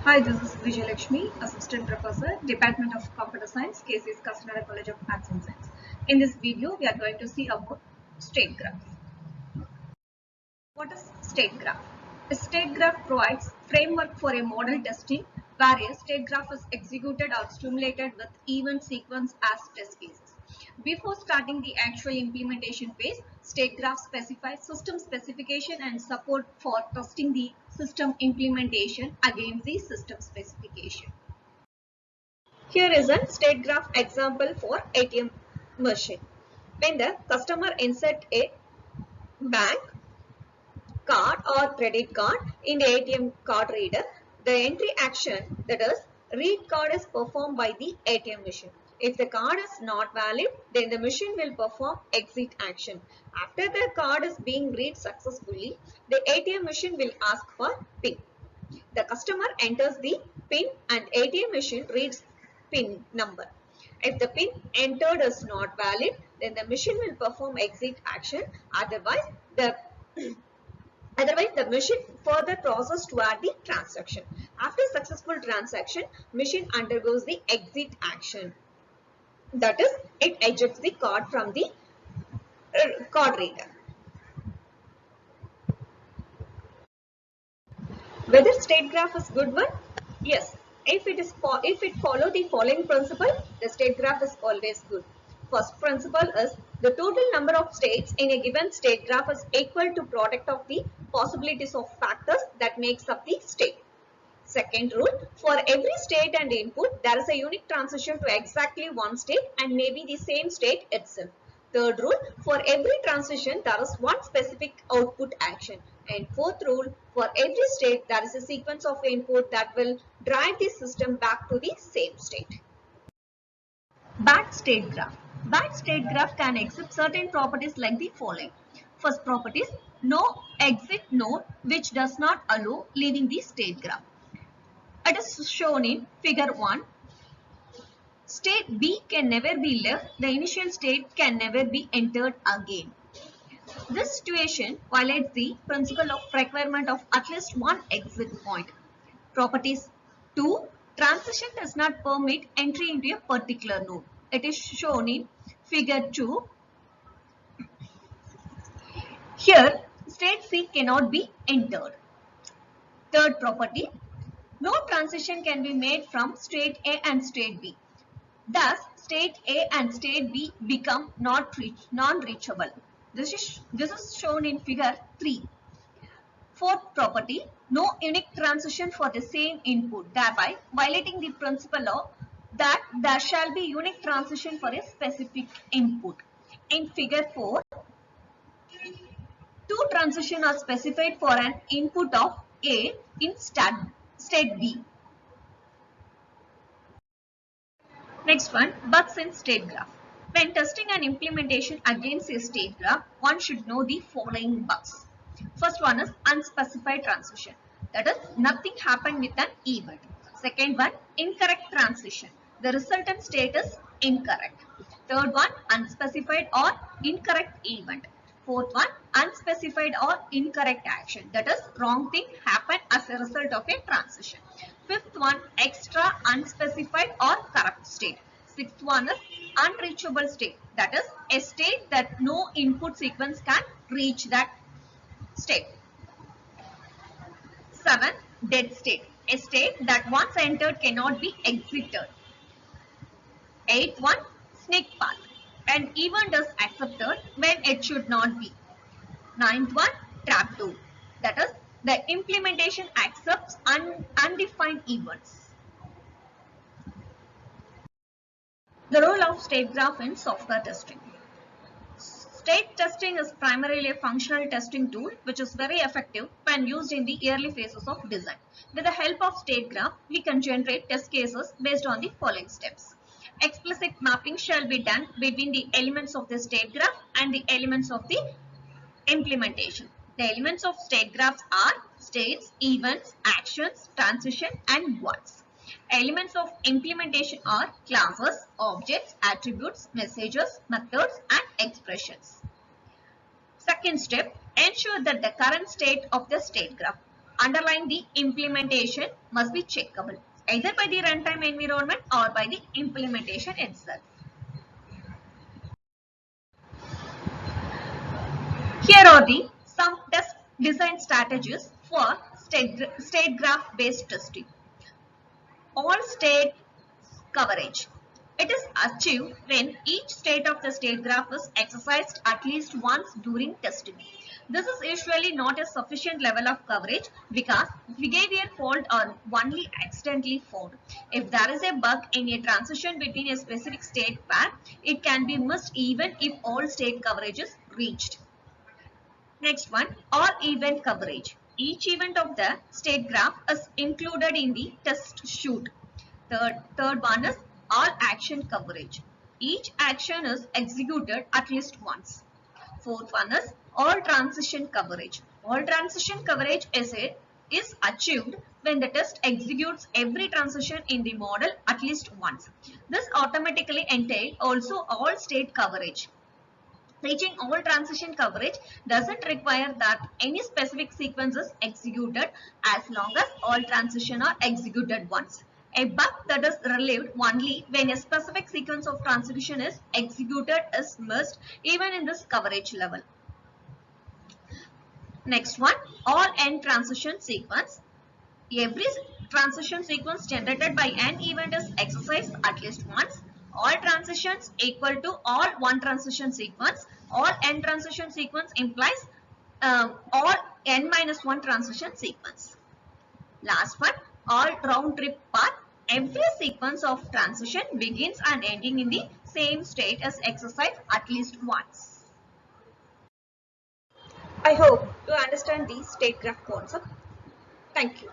Hi, this is Vijayalakshmi, Assistant Professor, Department of Computer Science, KCS Kasaragod College of Arts and Science. In this video, we are going to see about state graph. What is state graph? A state graph provides framework for a model testing where a state graph is executed or stimulated with event sequence as test cases. Before starting the actual implementation phase, state graph specifies system specification and support for testing the system implementation against the system specification. Here is a state graph example for ATM machine. When the customer insert a bank card or credit card in the ATM card reader, the entry action, that is read card, is performed by the ATM machine. If the card is not valid, then the machine will perform exit action. After the card is being read successfully, the ATM machine will ask for PIN. The customer enters the PIN and ATM machine reads PIN number. If the PIN entered is not valid, then the machine will perform exit action. Otherwise, the machine further processes toward the transaction. After successful transaction, machine undergoes the exit action. That is, it ejects the card from the card reader. Whether state graph is good one? Yes. If it follow the following principle, the state graph is always good. First principle is the total number of states in a given state graph is equal to product of the possibilities of factors that makes up the state. Second rule, for every state and input, there is a unique transition to exactly one state and maybe the same state itself. Third rule, for every transition, there is one specific output action. And fourth rule, for every state, there is a sequence of input that will drive the system back to the same state. Bad state graph. Bad state graph can exhibit certain properties like the following. First property is no exit node which does not allow leaving the state graph. It is shown in figure 1. State B can never be left. The initial state can never be entered again. This situation violates the principle of requirement of at least one exit point. Properties 2. Transition does not permit entry into a particular node. It is shown in figure 2. Here, state C cannot be entered. Third property, no transition can be made from state A and state B. Thus, state A and state B become non-reachable. This is shown in figure 3. Fourth property, no unique transition for the same input, thereby violating the principle of that there shall be unique transition for a specific input. In figure 4, two transitions are specified for an input of A in state B. Next one, bugs in state graph. When testing an implementation against a state graph, one should know the following bugs. First one is unspecified transition. That is, nothing happened with an event. Second one, incorrect transition. The resultant state is incorrect. Third one, unspecified or incorrect event. Fourth one, unspecified or incorrect action. That is, wrong thing happened as a result of a transition. Fifth one, extra unspecified or corrupt state. Sixth one is unreachable state. That is, a state that no input sequence can reach that state. 7. Dead state. A state that once entered cannot be exited. 8th one, snake path. An event is accepted when it should not be. 9th one, trap door. That is, the implementation accepts undefined events. The role of state graph in software testing. State testing is primarily a functional testing tool which is very effective when used in the early phases of design. With the help of state graph, we can generate test cases based on the following steps. Explicit mapping shall be done between the elements of the state graph and the elements of the implementation. The elements of state graphs are states, events, actions, transition, and ones. Elements of implementation are classes, objects, attributes, messages, methods, and expressions. Second step, ensure that the current state of the state graph. underline the implementation must be checkable either by the runtime environment or by the implementation itself. Here are the some test design strategies for state graph based testing. All state coverage. It is achieved when each state of the state graph is exercised at least once during testing. This is usually not a sufficient level of coverage because behavior faults are only accidentally found. If there is a bug in a transition between a specific state pair, it can be missed even if all state coverage is reached. Next one, all event coverage. Each event of the state graph is included in the test shoot. Third one is all action coverage. Each action is executed at least once. Fourth one is all transition coverage. All transition coverage is achieved when the test executes every transition in the model at least once. This automatically entails also all state coverage. Reaching all transition coverage doesn't require that any specific sequence is executed as long as all transitions are executed once. A bug that is relieved only when a specific sequence of transition is executed is missed even in this coverage level. Next one, all end transition sequence. Every transition sequence generated by an event is exercised at least once. All transitions equal to all one transition sequence. All n transition sequence implies all n minus 1 transition sequence. Last one, all round trip path. Every sequence of transition begins and ending in the same state as exercised at least once. I hope you understand the state graph concept. Thank you.